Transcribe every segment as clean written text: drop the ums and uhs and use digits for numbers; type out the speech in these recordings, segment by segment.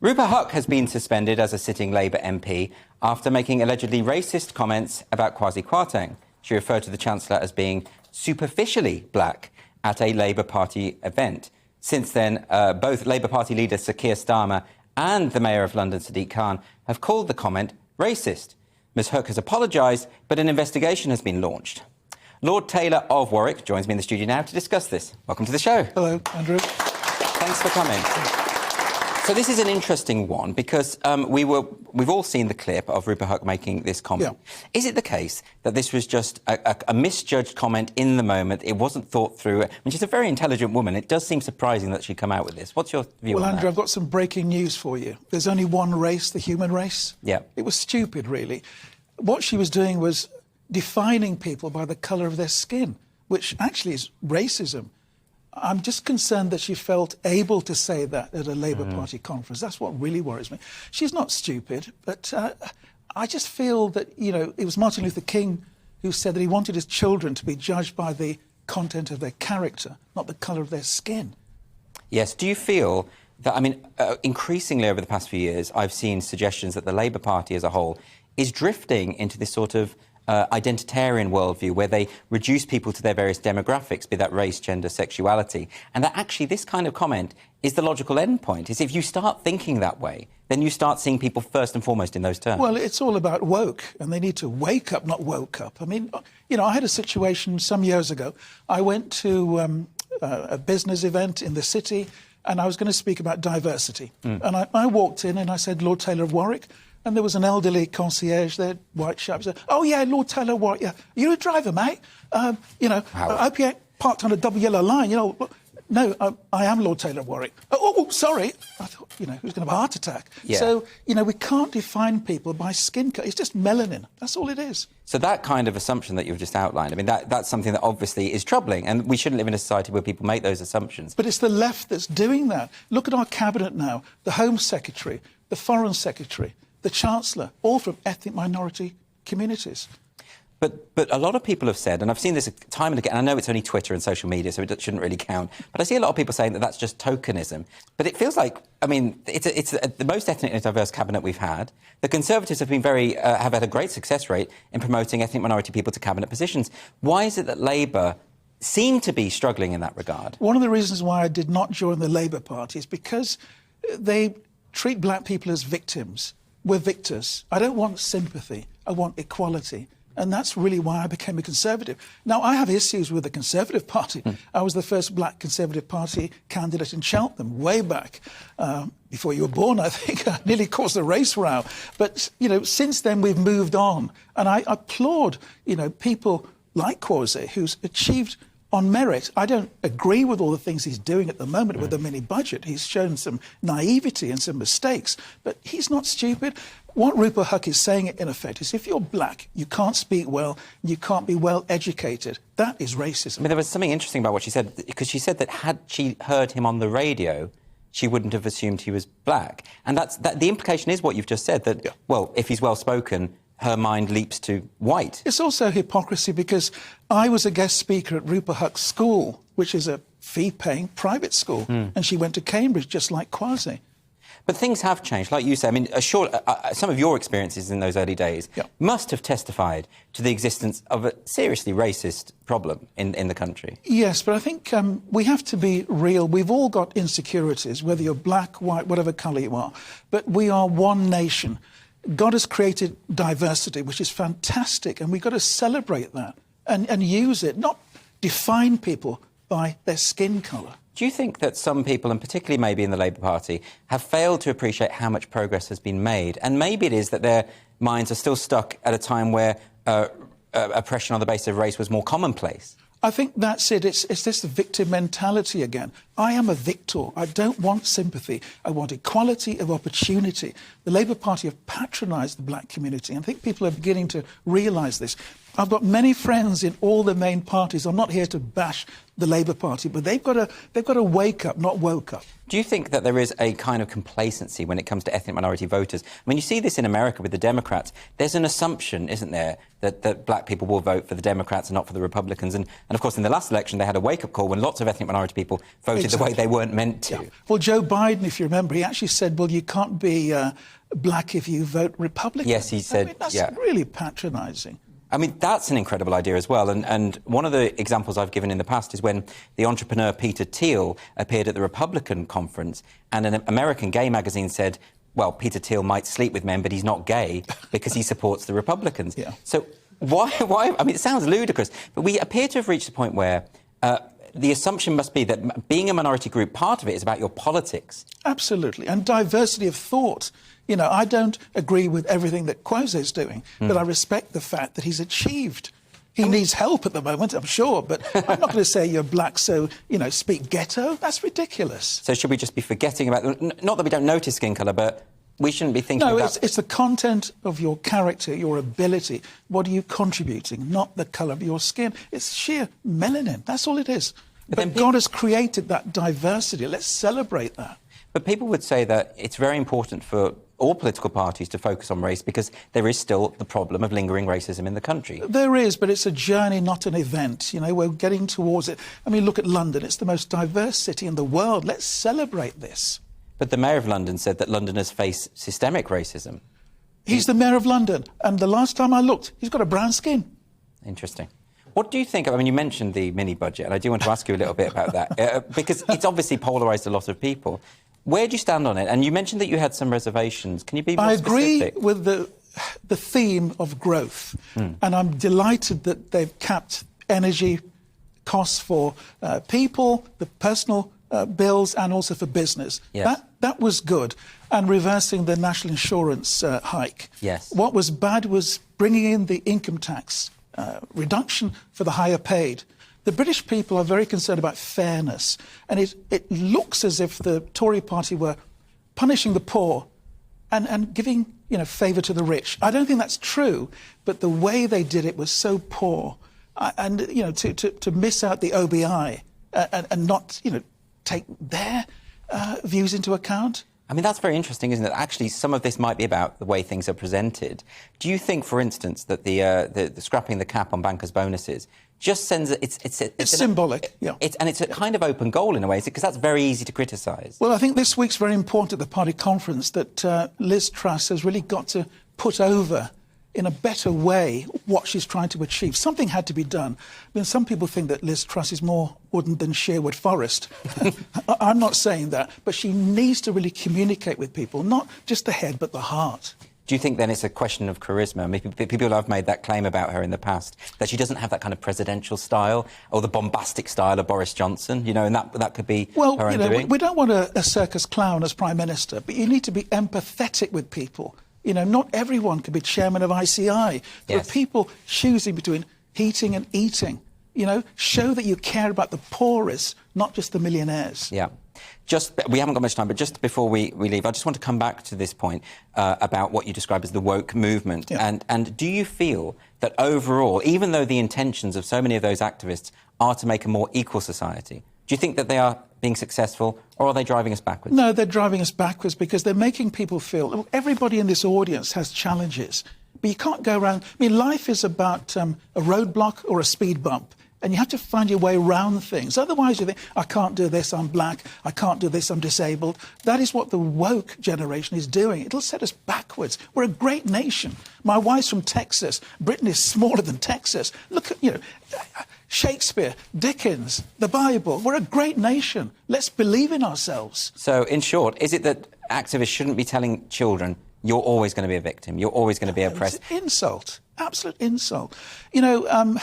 Rupa Huq has been suspended as a sitting Labour MP after making allegedly racist comments about Kwasi Kwarteng. She referred to the Chancellor as being superficially black at a Labour Party event. Since then, both Labour Party leader Sir Keir Starmer and the Mayor of London, Sadiq Khan, have called the comment racist. Ms Huq has apologised, but an investigation has been launched. Lord Taylor of Warwick joins me in the studio now to discuss this. Welcome to the show. Hello, Andrew. Thanks for coming. So this is an interesting one because we've all seen the clip of Rupa Huq making this comment. Yeah. Is it the case that this was just a misjudged comment in the moment? It wasn't thought through. I mean, she's a very intelligent woman. It does seem surprising that she'd come out with this. What's your view on that? Well, Andrew, I've got some breaking news for you. There's only one race, the human race. Yeah. It was stupid, really. What she was doing was defining people by the colour of their skin, which actually is racism. I'm just concerned that she felt able to say that at a Labour Party conference. That's what really worries me. She's not stupid, but I just feel that, you know, it was Martin Luther King who said that he wanted his children to be judged by the content of their character, not the colour of their skin. Yes. Do you feel that, I mean, increasingly over the past few years, I've seen suggestions that the Labour Party as a whole is drifting into this sort of identitarian worldview where they reduce people to their various demographics, be that race, gender, sexuality, and that actually this kind of comment is the logical endpoint. Is if you start thinking that way, then you start seeing people first and foremost in those terms. Well, it's all about woke, and they need to wake up, not woke up. I mean, you know, I had a situation some years ago. I went to a business event in the city, and I was going to speak about diversity. And I walked in and I said, Lord Taylor of Warwick. And there was an elderly concierge there, white chap, said, "Oh, yeah, Lord Taylor of Warwick, yeah. Are you a driver, mate? You know, I hope you ain't parked on a double yellow line, you know." No, I am Lord Taylor of Warwick. Oh, sorry. I thought, you know, who's going to have a heart attack? Yeah. So, you know, we can't define people by skin colour. It's just melanin. That's all it is. So that kind of assumption that you've just outlined, I mean, that's something that obviously is troubling, and we shouldn't live in a society where people make those assumptions. But it's the left that's doing that. Look at our cabinet now. The Home Secretary, the Foreign Secretary, the Chancellor, all from ethnic minority communities. But a lot of people have said, and I've seen this time and again, I know it's only Twitter and social media, so it shouldn't really count, but I see a lot of people saying that that's just tokenism. But it feels like, I mean, it's the most ethnically diverse cabinet we've had. The Conservatives have been have had a great success rate in promoting ethnic minority people to cabinet positions. Why is it that Labour seem to be struggling in that regard? One of the reasons why I did not join the Labour Party is because they treat black people as victims. We're victors. I don't want sympathy. I want equality. And that's really why I became a Conservative. Now, I have issues with the Conservative Party. I was the first black Conservative Party candidate in Cheltenham, way back, before you were born, I think. I nearly caused a race row. But, you know, since then we've moved on. And I applaud, you know, people like Kwasi, who's achieved on merit. I don't agree with all the things he's doing at the moment with the mini budget. He's shown some naivety and some mistakes, but he's not stupid. What Rupa Huq is saying, in effect, is if you're black, you can't speak well, you can't be well educated. That is racism. I mean, there was something interesting about what she said, because she said that had she heard him on the radio, she wouldn't have assumed he was black. And the implication is what you've just said, that, well, if he's well-spoken, her mind leaps to white. It's also hypocrisy because I was a guest speaker at Rupa Huq's school, which is a fee-paying private school, and she went to Cambridge just like Kwasi. But things have changed, like you say. I mean, some of your experiences in those early days must have testified to the existence of a seriously racist problem in the country. Yes, but I think we have to be real. We've all got insecurities, whether you're black, white, whatever colour you are. But we are one nation. God has created diversity, which is fantastic, and we've got to celebrate that and use it, not define people by their skin colour. Do you think that some people, and particularly maybe in the Labour Party, have failed to appreciate how much progress has been made? And maybe it is that their minds are still stuck at a time where oppression on the basis of race was more commonplace? I think that's it. It's this victim mentality again. I am a victor. I don't want sympathy. I want equality of opportunity. The Labour Party have patronised the black community. I think people are beginning to realise this. I've got many friends in all the main parties. I'm not here to bash the Labour Party, but they've got to wake up, not woke up. Do you think that there is a kind of complacency when it comes to ethnic minority voters? I mean, you see this in America with the Democrats. There's an assumption, isn't there, that black people will vote for the Democrats and not for the Republicans. And of course, in the last election, they had a wake-up call when lots of ethnic minority people voted the way they weren't meant to. Yeah. Well, Joe Biden, if you remember, he actually said, well, you can't be black if you vote Republican. Yes, he said, I mean, that's really patronising. I mean, that's an incredible idea as well. And one of the examples I've given in the past is when the entrepreneur Peter Thiel appeared at the Republican conference and an American gay magazine said, well, Peter Thiel might sleep with men, but he's not gay because he supports the Republicans. Yeah. So why? I mean, it sounds ludicrous, but we appear to have reached a point where the assumption must be that being a minority group, part of it is about your politics. Absolutely. And diversity of thought. You know, I don't agree with everything that Kwasi is doing, but I respect the fact that he's achieved. He needs help at the moment, I'm sure, but I'm not going to say you're black, so, you know, speak ghetto. That's ridiculous. So should we just be forgetting about... Not that we don't notice skin colour, but we shouldn't be thinking about... No, it's the content of your character, your ability. What are you contributing? Not the colour of your skin. It's sheer melanin. That's all it is. But God has created that diversity. Let's celebrate that. But people would say that it's very important for all political parties to focus on race because there is still the problem of lingering racism in the country. There is, but it's a journey, not an event. You know, we're getting towards it. I mean, look at London. It's the most diverse city in the world. Let's celebrate this. But the Mayor of London said that Londoners face systemic racism. He's the Mayor of London, and the last time I looked, he's got a brown skin. Interesting. What do you think? I mean, you mentioned the mini-budget, and I do want to ask you a little bit about that, because it's obviously polarised a lot of people. Where do you stand on it? And you mentioned that you had some reservations. Can you be more specific? I agree with the theme of growth, and I'm delighted that they've capped energy costs for people, the personal bills, and also for business. Yes. That was good. And reversing the national insurance hike. Yes. What was bad was bringing in the income tax reduction for the higher paid. The British people are very concerned about fairness, and it looks as if the Tory party were punishing the poor and giving, you know, favour to the rich. I don't think that's true, but the way they did it was so poor. And, you know, to miss out the OBI and not, you know, take their views into account. I mean, that's very interesting, isn't it? Actually, some of this might be about the way things are presented. Do you think, for instance, that the scrapping the cap on bankers' bonuses just sends... It's symbolic, yeah. It's a kind of open goal in a way, because that's very easy to criticise. Well, I think this week's very important at the party conference that Liz Truss has really got to put over in a better way what she's trying to achieve. Something had to be done. I mean, some people think that Liz Truss is more wooden than Sherwood Forest. I'm not saying that, but she needs to really communicate with people, not just the head, but the heart. Do you think then it's a question of charisma? I mean, people have made that claim about her in the past, that she doesn't have that kind of presidential style or the bombastic style of Boris Johnson, you know, and that could be her own doing? We don't want a circus clown as Prime Minister, but you need to be empathetic with people. You know, not everyone can be chairman of ICI. There are people choosing between heating and eating. You know, show that you care about the poorest, not just the millionaires. Yeah. We haven't got much time, but just before we leave, I just want to come back to this point about what you describe as the woke movement. Yeah. And do you feel that overall, even though the intentions of so many of those activists are to make a more equal society, do you think that they are being successful, or are they driving us backwards? No, they're driving us backwards because they're making people feel... Everybody in this audience has challenges, but you can't go around... I mean, life is about a roadblock or a speed bump, and you have to find your way around things. Otherwise, you think, I can't do this, I'm black, I can't do this, I'm disabled. That is what the woke generation is doing. It'll set us backwards. We're a great nation. My wife's from Texas. Britain is smaller than Texas. Look at, you know... Shakespeare, Dickens, the Bible. We're a great nation. Let's believe in ourselves. So, in short, is it that activists shouldn't be telling children, you're always going to be a victim, you're always going to be oppressed? It's an insult, absolute insult. You know,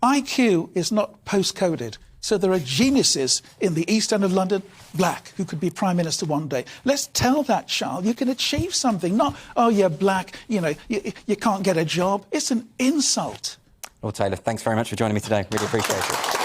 IQ is not post-coded. So there are geniuses in the East End of London, black, who could be Prime Minister one day. Let's tell that child you can achieve something, not, oh, you're black, you know, you can't get a job. It's an insult. Lord Taylor, thanks very much for joining me today. Really appreciate it.